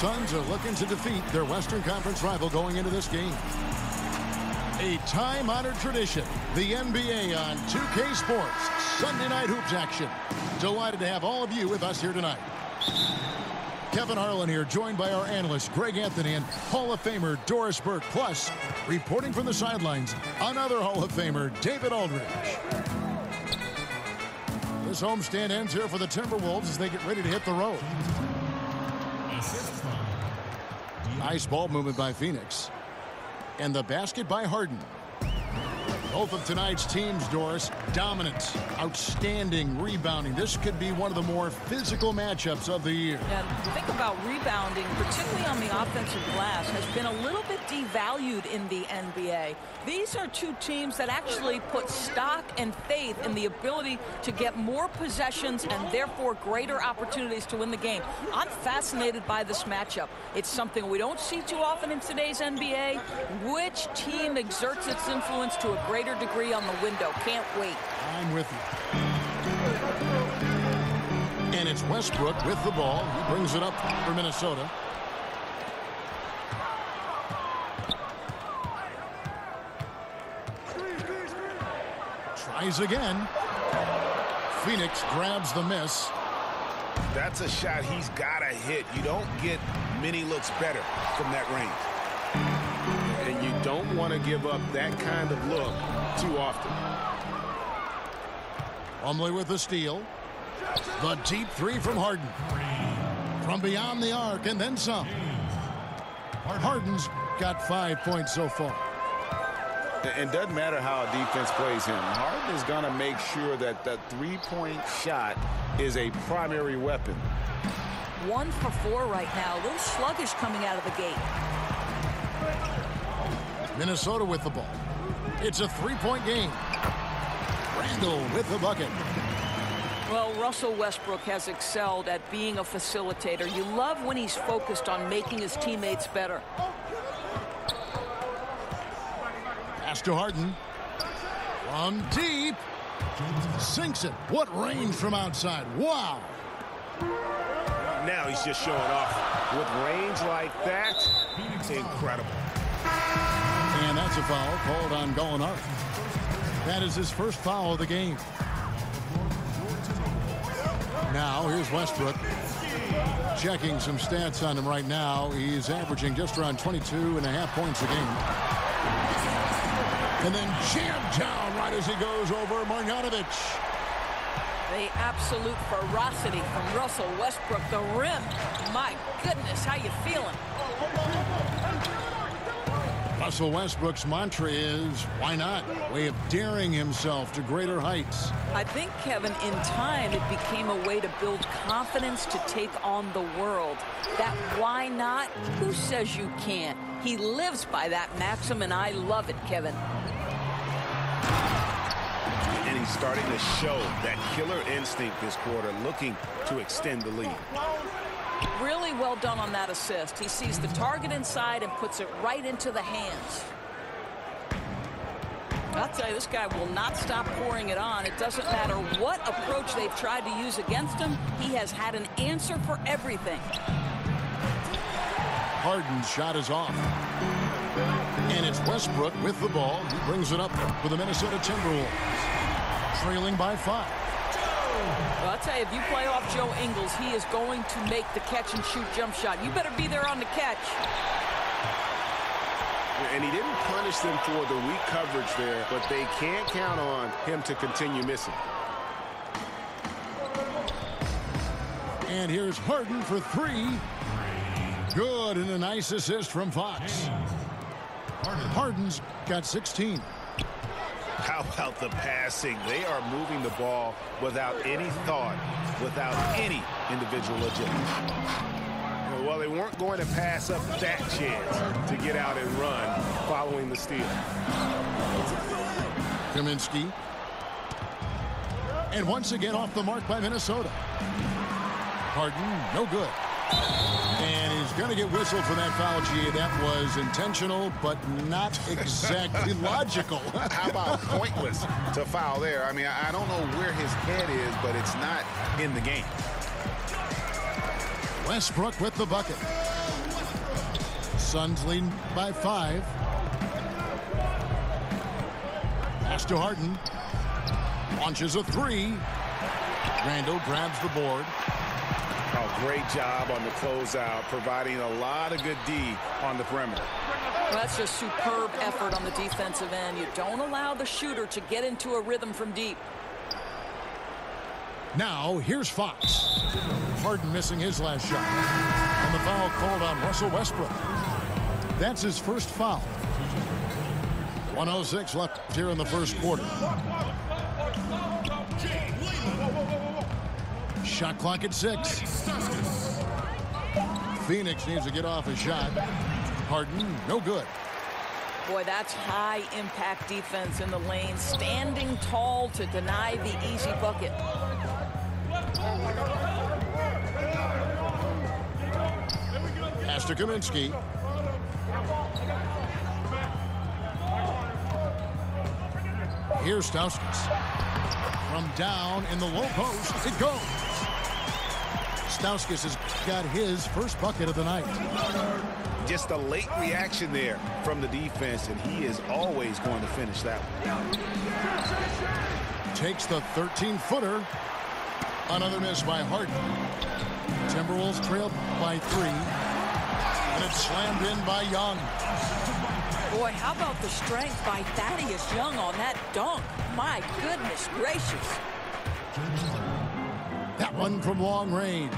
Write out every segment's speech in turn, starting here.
Suns are looking to defeat their Western Conference rival going into this game. A time-honored tradition, the NBA on 2K Sports, Sunday night hoops action. Delighted to have all of you with us here tonight. Kevin Harlan here, joined by our analyst, Greg Anthony, and Hall of Famer Doris Burke. Plus, reporting from the sidelines, another Hall of Famer, David Aldridge. This homestand ends here for the Timberwolves as they get ready to hit the road. Nice ball movement by Phoenix. And the basket by Harden. Both of tonight's teams, Doris, dominance, outstanding rebounding. This could be one of the more physical matchups of the year. Yeah, think about rebounding, particularly on the offensive glass, has been a little bit devalued in the NBA. These are two teams that actually put stock and faith in the ability to get more possessions and therefore greater opportunities to win the game. I'm fascinated by this matchup. It's something we don't see too often in today's NBA. Which team exerts its influence to a greater degree on the window? Can't wait. I'm with you. And it's Westbrook with the ball. He brings it up for Minnesota. Tries again. Phoenix grabs the miss. That's a shot he's got to hit. You don't get many looks better from that range. And you don't want to give up that kind of look too often. Plumlee with the steal. The deep three from Harden. From beyond the arc and then some. Harden's got 5 points so far. And doesn't matter how a defense plays him. Harden is going to make sure that that three-point shot is a primary weapon. 1 for 4 right now. A little sluggish coming out of the gate. Minnesota with the ball. It's a three-point game. Randall with the bucket. Well, Russell Westbrook has excelled at being a facilitator. You love when he's focused on making his teammates better. Pass to Harden. From deep. Sinks it. What range from outside. Wow. Now he's just showing off. With range like that, it's incredible. And that's a foul called on Gallinari. That is his first foul of the game. Now, here's Westbrook. Checking some stats on him right now. He's averaging just around 22.5 points a game. And then jammed down right as he goes over Marjanovic. The absolute ferocity from Russell Westbrook. The rim. My goodness, how you feeling? Russell Westbrook's mantra is, why not? Way of daring himself to greater heights. I think, Kevin, in time, it became a way to build confidence to take on the world. That why not? Who says you can't? He lives by that maxim, and I love it, Kevin. And he's starting to show that killer instinct this quarter, looking to extend the lead. Really well done on that assist. He sees the target inside and puts it right into the hands. I'll tell you, this guy will not stop pouring it on. It doesn't matter what approach they've tried to use against him. He has had an answer for everything. Harden's shot is off. And it's Westbrook with the ball. He brings it up for the Minnesota Timberwolves. Trailing by 5. Well, I'll tell you, if you play off Joe Ingles, he is going to make the catch-and-shoot jump shot. You better be there on the catch. And he didn't punish them for the weak coverage there, but they can't count on him to continue missing. And here's Harden for 3. Good, and a nice assist from Fox. Harden's got 16. How about the passing? They are moving the ball without any thought, without any individual agility. Well, they weren't going to pass up that chance to get out and run following the steal. Kaminsky. And once again off the mark by Minnesota. Harden, no good. And he's going to get whistled for that foul, G. That was intentional, but not exactly logical. How about pointless to foul there? I mean, I don't know where his head is, but it's not in the game. Westbrook with the bucket. Suns lead by 5. Pass to Harden. Launches a 3. Randall grabs the board. Oh, great job on the closeout, providing a lot of good D on the perimeter. Well, that's just superb effort on the defensive end. You don't allow the shooter to get into a rhythm from deep. Now, here's Fox. Harden missing his last shot. And the foul called on Russell Westbrook. That's his first foul. 1:06 left here in the first quarter. Shot clock at 6. Phoenix needs to get off a shot. Harden, no good. Boy, that's high impact defense in the lane, standing tall to deny the easy bucket. Pass to Kaminsky. Here's Stauskas. From down in the low post, it goes. Stauskas has got his first bucket of the night. Just a late reaction there from the defense, and he is always going to finish that one. Takes the 13-footer. Another miss by Harden. Timberwolves trail by 3. And it's slammed in by Young. Boy, how about the strength by Thaddeus Young on that dunk? My goodness gracious. That one from long range.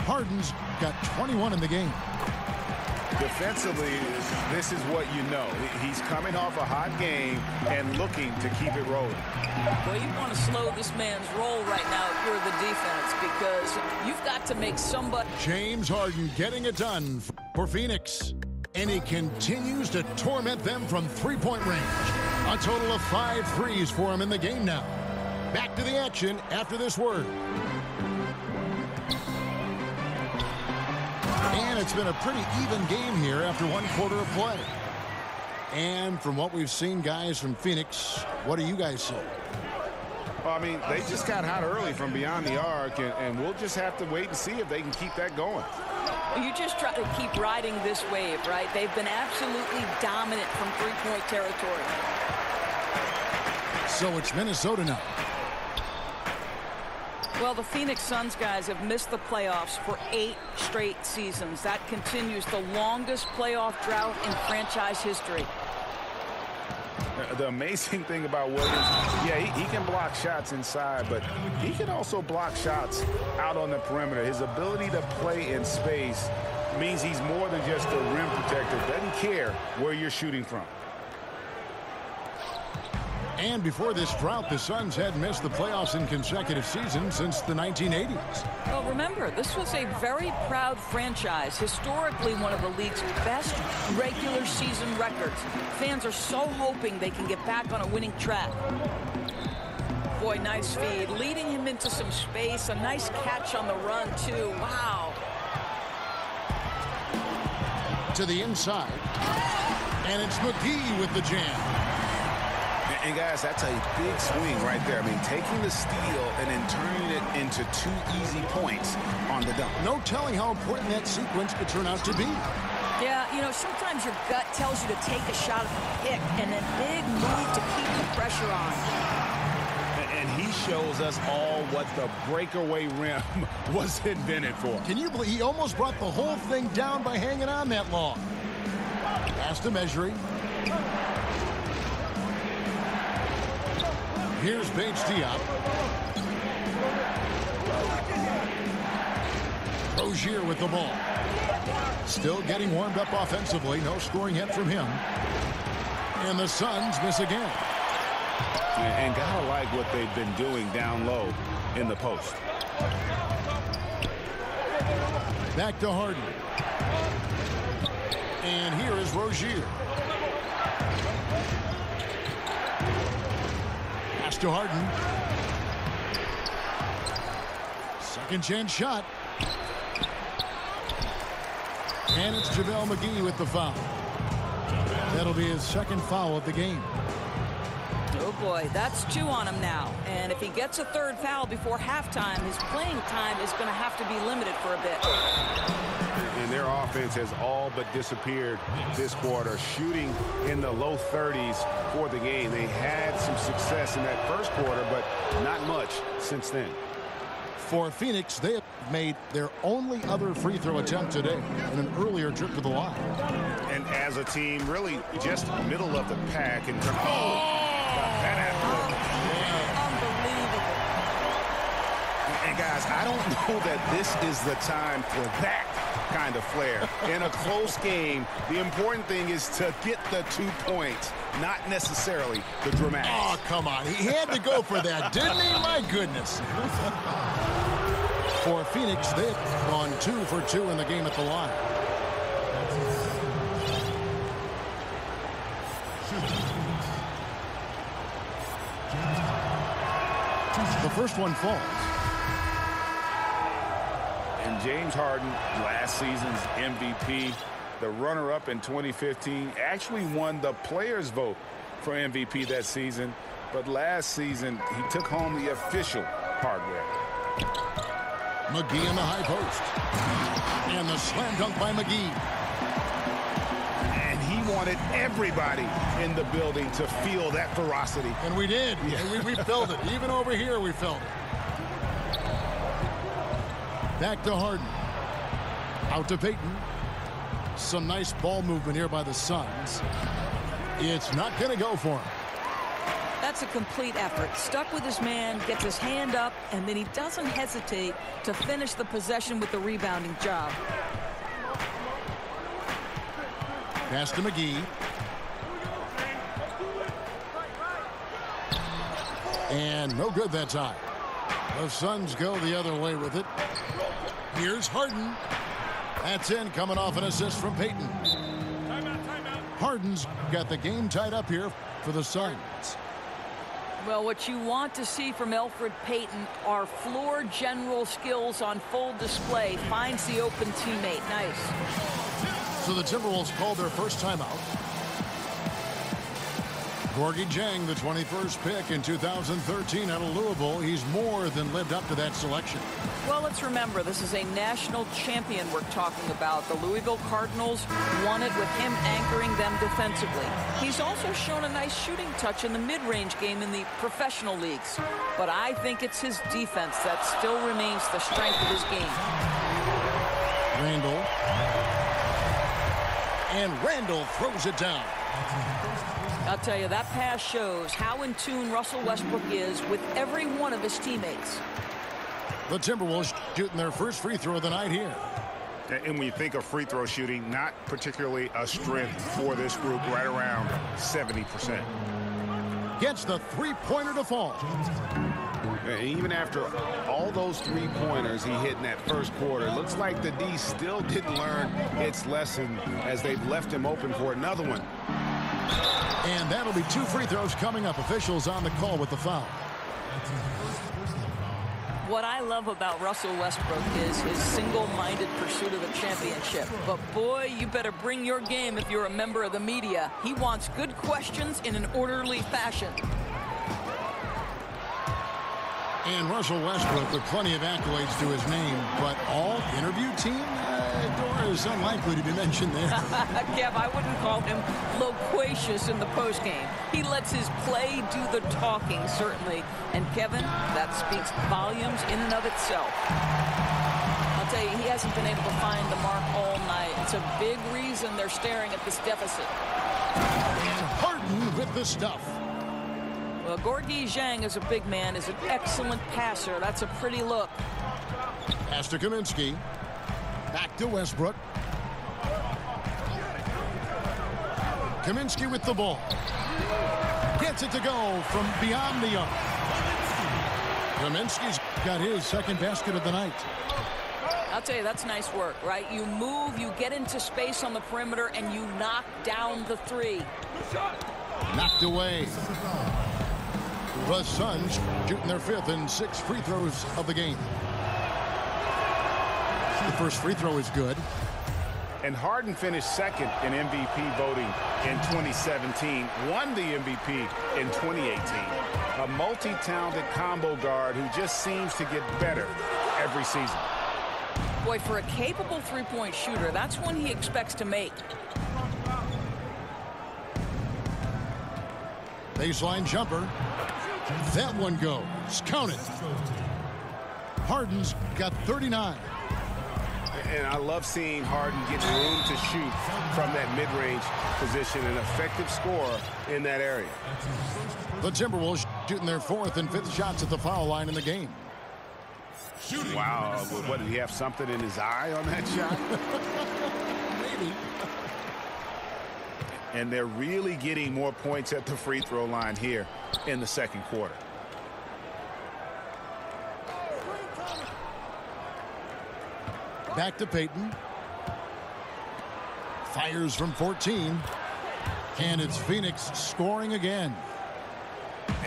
Harden's got 21 in the game. Defensively, this is what you know. He's coming off a hot game and looking to keep it rolling. Well, you want to slow this man's roll right now if you're the defense, because you've got to make somebody. James Harden getting it done for Phoenix. And he continues to torment them from three-point range. A total of 5 threes for him in the game now. Back to the action after this word. And it's been a pretty even game here after 1 quarter of play. And from what we've seen, guys, from Phoenix, what do you guys see? Well, I mean, they just got hot early from beyond the arc, and we'll just have to wait and see if they can keep that going. You just try to keep riding this wave, right? They've been absolutely dominant from three-point territory. So it's Minnesota now. Well, the Phoenix Suns guys have missed the playoffs for 8 straight seasons. That continues the longest playoff drought in franchise history. The amazing thing about Williams, yeah, he can block shots inside, but he can also block shots out on the perimeter. His ability to play in space means he's more than just a rim protector. Doesn't care where you're shooting from. And before this drought, the Suns had missed the playoffs in consecutive seasons since the 1980s. Well, remember, this was a very proud franchise, historically one of the league's best regular season records. Fans are so hoping they can get back on a winning track. Boy, nice feed, leading him into some space. A nice catch on the run, too. Wow. To the inside. And it's McGee with the jam. And, guys, that's a big swing right there. I mean, taking the steal and then turning it into 2 easy points on the dunk. No telling how important that sequence could turn out to be. Yeah, you know, sometimes your gut tells you to take a shot at the pick and then big move to keep the pressure on. And he shows us all what the breakaway rim was invented for. Can you believe he almost brought the whole thing down by hanging on that long? Pass to Measuring. Here's Bates Diop. Rozier with the ball. Still getting warmed up offensively. No scoring yet from him. And the Suns miss again. And gotta like what they've been doing down low in the post. Back to Harden. And here is Rozier. Pass to Harden. Second chance shot. And it's JaVale McGee with the foul. That'll be his second foul of the game. Oh, boy, that's 2 on him now. And if he gets a 3rd foul before halftime, his playing time is going to have to be limited for a bit. And their offense has all but disappeared this quarter, shooting in the low 30s for the game. They had some success in that first quarter, but not much since then. For Phoenix, they have made their only other free throw attempt today in an earlier trip to the line. And as a team, really just middle of the pack. And that athletic. Unbelievable. And guys, I don't know that this is the time for that kind of flair. In a close game, the important thing is to get the 2 points, not necessarily the dramatics. Oh, come on. He had to go for that, didn't he? My goodness. For Phoenix, they've gone 2 for 2 in the game at the line. The first one falls. And James Harden, last season's MVP, the runner-up in 2015, actually won the players' vote for MVP that season. But last season, he took home the official hardware. McGee in the high post. And the slam dunk by McGee. And he wanted everybody in the building to feel that ferocity. And we did. Yeah. And we felt it. Even over here, we felt it. Back to Harden. Out to Payton. Some nice ball movement here by the Suns. It's not going to go for him. That's a complete effort. Stuck with his man, gets his hand up, and then he doesn't hesitate to finish the possession with the rebounding job. Pass to McGee. And no good that time. The Suns go the other way with it. Here's Harden. That's in, coming off an assist from Payton. Harden's got the game tied up here for the Suns. Well, what you want to see from Elfrid Payton are floor general skills on full display. Finds the open teammate. Nice. So the Timberwolves called their first timeout. Gorgui Dieng, the 21st pick in 2013 out of Louisville. He's more than lived up to that selection. Well, let's remember, this is a national champion we're talking about. The Louisville Cardinals won it with him anchoring them defensively. He's also shown a nice shooting touch in the mid-range game in the professional leagues. But I think it's his defense that still remains the strength of his game. Randall. And Randall throws it down. I'll tell you, that pass shows how in tune Russell Westbrook is with every one of his teammates. The Timberwolves shooting their first free throw of the night here. And when you think of free throw shooting, not particularly a strength for this group, right around 70%. Gets the three-pointer to fall. Even after all those three-pointers he hit in that first quarter, looks like the D still didn't learn its lesson as they've left him open for another one. And that'll be 2 free throws coming up. Officials on the call with the foul. What I love about Russell Westbrook is his single-minded pursuit of a championship. But boy, you better bring your game if you're a member of the media. He wants good questions in an orderly fashion. And Russell Westbrook with plenty of accolades to his name, but all interview team, Dora is unlikely to be mentioned there. Kev, I wouldn't call him loquacious in the postgame. He lets his play do the talking, certainly. And Kevin, that speaks volumes in and of itself. I'll tell you, he hasn't been able to find the mark all night. It's a big reason they're staring at this deficit. And Harden with the stuff. Well, Gorgui Dieng as a big man is an excellent passer. That's a pretty look. Pass to Kaminsky. Back to Westbrook. Kaminsky with the ball. Gets it to go from beyond the arc. Kaminsky's got his second basket of the night. I'll tell you, that's nice work, right? You move, you get into space on the perimeter, and you knock down the three. Knocked away. The Suns shooting their 5th and 6th free throws of the game. The first free throw is good. And Harden finished second in MVP voting in 2017, won the MVP in 2018. A multi-talented combo guard who just seems to get better every season. Boy, for a capable three-point shooter, that's one he expects to make. Baseline jumper. That one goes. Count it. Harden's got 39. And I love seeing Harden get room to shoot from that mid-range position, an effective scorer in that area. The Timberwolves shooting their 4th and 5th shots at the foul line in the game. Wow, what, did he have something in his eye on that shot? Maybe. And they're really getting more points at the free throw line here in the second quarter. Back to Payton. Fires from 14. And it's Phoenix scoring again.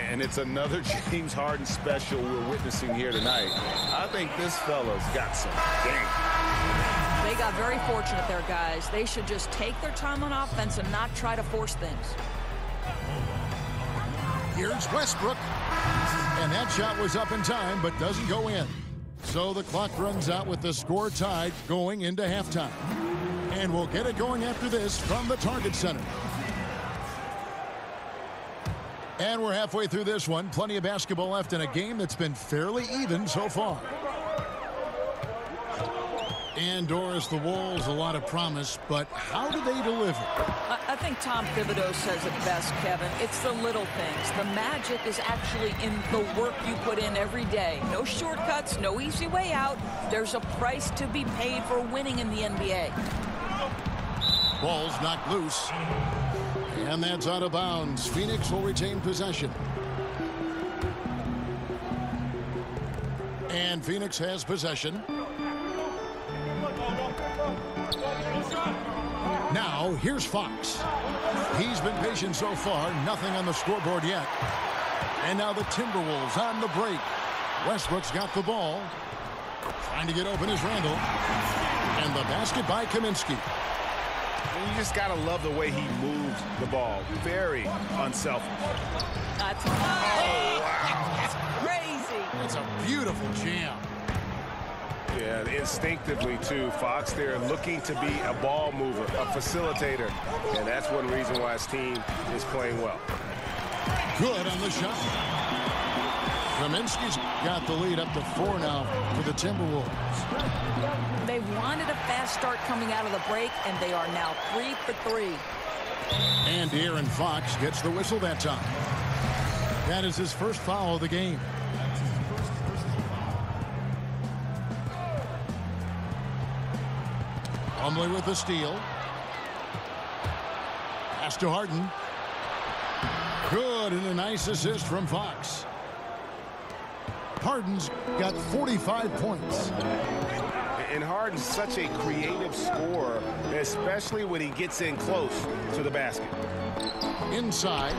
And it's another James Harden special we're witnessing here tonight. I think this fella's got some game. They got very fortunate there, guys. They should just take their time on offense and not try to force things. Here's Westbrook. And that shot was up in time, but doesn't go in. So the clock runs out with the score tied going into halftime. And we'll get it going after this from the Target Center. And we're halfway through this one. Plenty of basketball left in a game that's been fairly even so far. And Doris, the Wolves, a lot of promise, but how do they deliver? I think Tom Thibodeau says it best, Kevin. It's the little things. The magic is actually in the work you put in every day. No shortcuts, no easy way out. There's a price to be paid for winning in the NBA. Ball's knocked loose. And that's out of bounds. Phoenix will retain possession. And Phoenix has possession. Now, here's Fox. He's been patient so far. Nothing on the scoreboard yet. And now the Timberwolves on the break. Westbrook's got the ball. Trying to get open is Randall. And the basket by Kaminsky. And you just got to love the way he moves the ball. Very unselfish. That's crazy. It's a beautiful jam. Yeah, instinctively, too. Fox there looking to be a ball mover, a facilitator. And that's one reason why his team is playing well. Good on the shot. Kaminsky's got the lead up to 4 now for the Timberwolves. They wanted a fast start coming out of the break, and they are now 3 for 3. And Aaron Fox gets the whistle that time. That is his first foul of the game. Plumlee with the steal. Pass to Harden. Good, and a nice assist from Fox. Harden's got 45 points. And Harden's such a creative scorer, especially when he gets in close to the basket. Inside.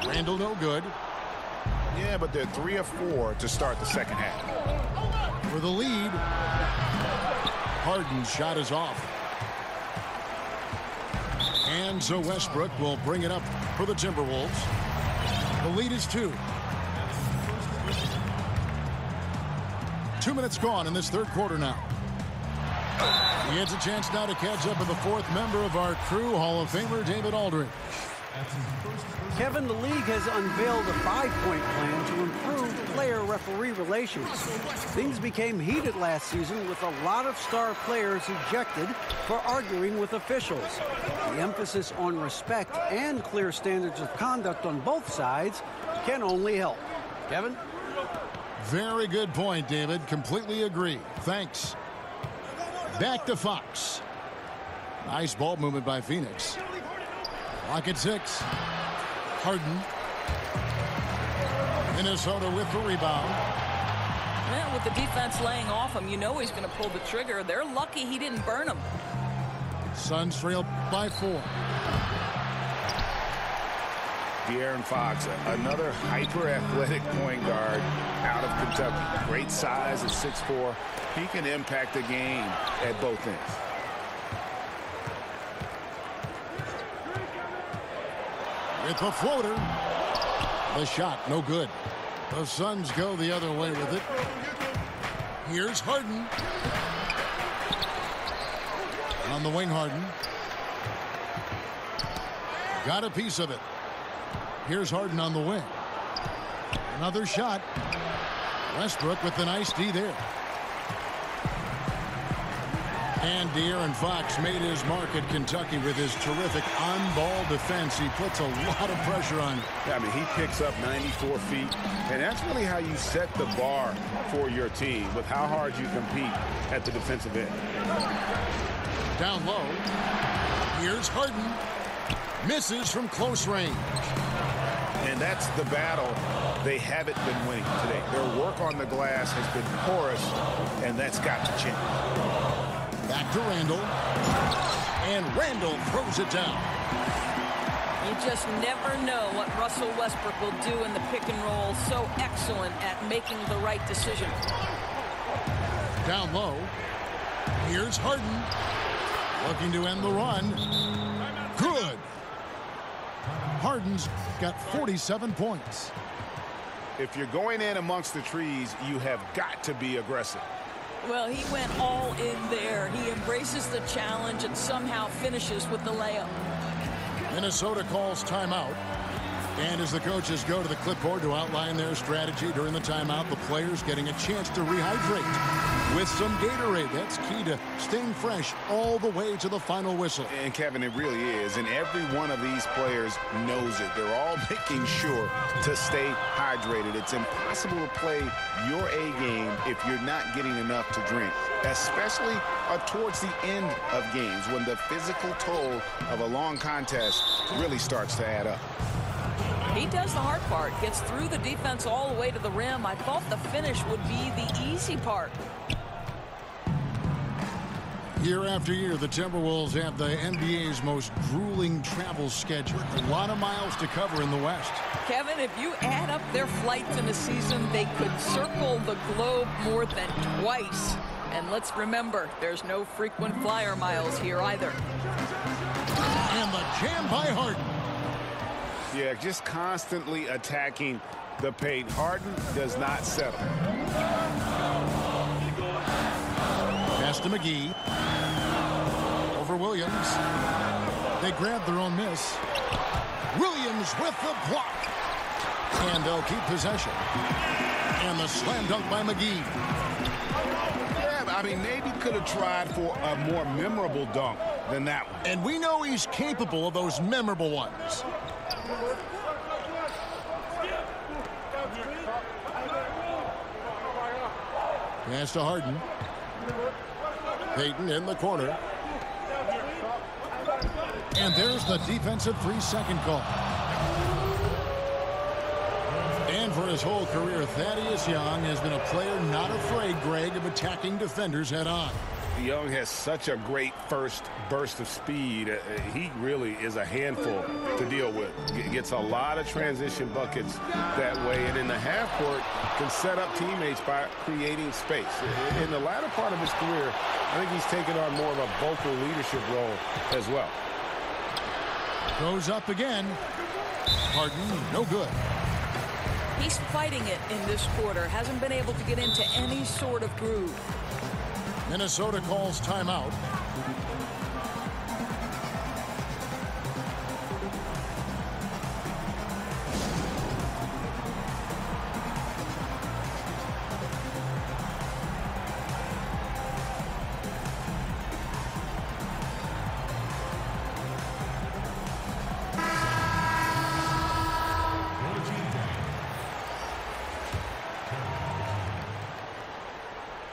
Randall no good. Yeah, but they're 3 of 4 to start the second half. For the lead. Harden's shot is off. And so Westbrook will bring it up for the Timberwolves. The lead is 2. 2 minutes gone in this third quarter now. He has a chance now to catch up with the 4th member of our crew, Hall of Famer David Aldridge. Kevin, the league has unveiled a 5-point plan to improve player-referee relations. Things became heated last season with a lot of star players ejected for arguing with officials. The emphasis on respect and clear standards of conduct on both sides can only help. Kevin? Very good point, David. Completely agree. Thanks. Back to Fox. Nice ball movement by Phoenix. Clock at 6. Harden. Minnesota with the rebound. Well, with the defense laying off him, you know he's going to pull the trigger. They're lucky he didn't burn him. Suns trail by 4. De'Aaron Fox, another hyper-athletic point guard out of Kentucky. Great size at 6'4". He can impact the game at both ends. With the floater. The shot, no good. The Suns go the other way with it. Here's Harden. On the wing, Harden. Got a piece of it. Here's Harden on the wing. Another shot. Westbrook with the nice D there. And De'Aaron Fox made his mark at Kentucky with his terrific on-ball defense. He puts a lot of pressure on. Yeah, I mean, he picks up 94 feet, and that's really how you set the bar for your team, with how hard you compete at the defensive end. Down low. Here's Harden. Misses from close range. And that's the battle they haven't been winning today. Their work on the glass has been porous, and that's got to change. Back to Randall. And Randall throws it down. You just never know what Russell Westbrook will do in the pick and roll. So excellent at making the right decision. Down low. Here's Harden. Looking to end the run. Good. Harden's got 47 points. If you're going in amongst the trees, you have got to be aggressive. Well, he went all in there. He embraces the challenge and somehow finishes with the layup. Minnesota calls timeout. And as the coaches go to the clipboard to outline their strategy during the timeout, the players getting a chance to rehydrate with some Gatorade. That's key to staying fresh all the way to the final whistle. And, Kevin, it really is. And every one of these players knows it. They're all making sure to stay hydrated. It's impossible to play your A game if you're not getting enough to drink, especially towards the end of games when the physical toll of a long contest really starts to add up. He does the hard part, gets through the defense all the way to the rim. I thought the finish would be the easy part. Year after year, the Timberwolves have the NBA's most grueling travel schedule. A lot of miles to cover in the West. Kevin, if you add up their flights in a season, they could circle the globe more than twice. And let's remember, there's no frequent flyer miles here either. And the jam by Harden. Yeah, just constantly attacking the paint. Harden does not settle. Pass to McGee. Over Williams. They grab their own miss. Williams with the block. And they'll keep possession. And the slam dunk by McGee. Yeah, I mean, maybe could have tried for a more memorable dunk than that one. And we know he's capable of those memorable ones. Pass to Harden. Payton in the corner. And there's the defensive 3-second call. And for his whole career, Thaddeus Young has been a player not afraid, Greg, of attacking defenders head on. Young has such a great first burst of speed. He really is a handful to deal with. Gets a lot of transition buckets that way, and in the half court can set up teammates by creating space. In the latter part of his career, I think he's taken on more of a vocal leadership role as well. Goes up again. Harden, no good. He's fighting it in this quarter. Hasn't been able to get into any sort of groove. Minnesota calls timeout.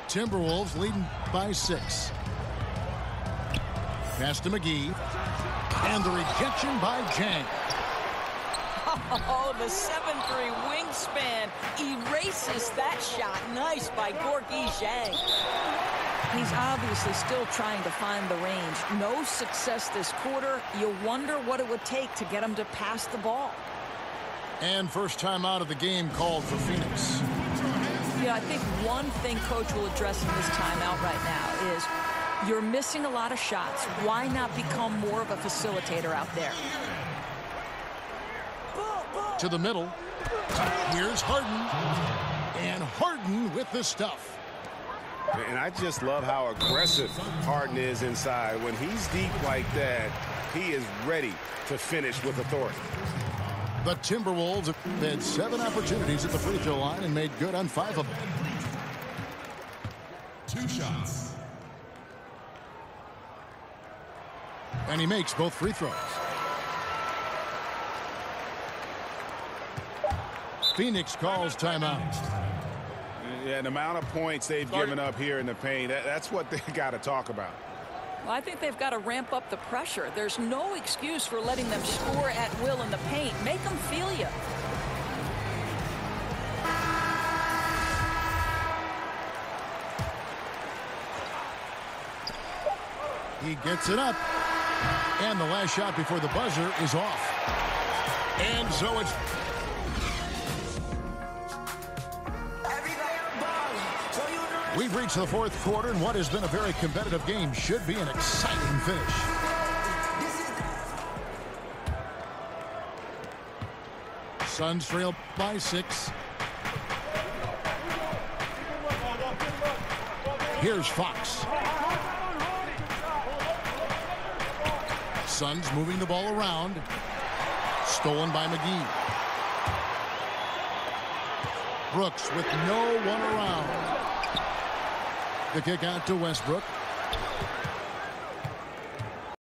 Timberwolves leading by 6. Pass to McGee. And the rejection by Jang. Oh, the 7'3" wingspan erases that shot. Nice by Gorgui Dieng. He's obviously still trying to find the range. No success this quarter. You wonder what it would take to get him to pass the ball. And first time out of the game called for Phoenix. Yeah, I think one thing Coach will address in this timeout right now is you're missing a lot of shots. Why not become more of a facilitator out there? To the middle. Here's Harden. And Harden with the stuff. And I just love how aggressive Harden is inside. When he's deep like that, he is ready to finish with authority. The Timberwolves have had 7 opportunities at the free throw line and made good on 5 of them. 2 shots. And he makes both free throws. Phoenix calls timeout. Yeah, the amount of points they've given up here in the paint, that's what they got to talk about. Well, I think they've got to ramp up the pressure. There's no excuse for letting them score at will in the paint. Make them feel you. He gets it up. And the last shot before the buzzer is off. And so it's... We've reached the 4th quarter, and what has been a very competitive game should be an exciting finish. Suns trail by 6. Here's Fox. Suns moving the ball around. Stolen by McGee. Brooks with no one around. The kick out to Westbrook.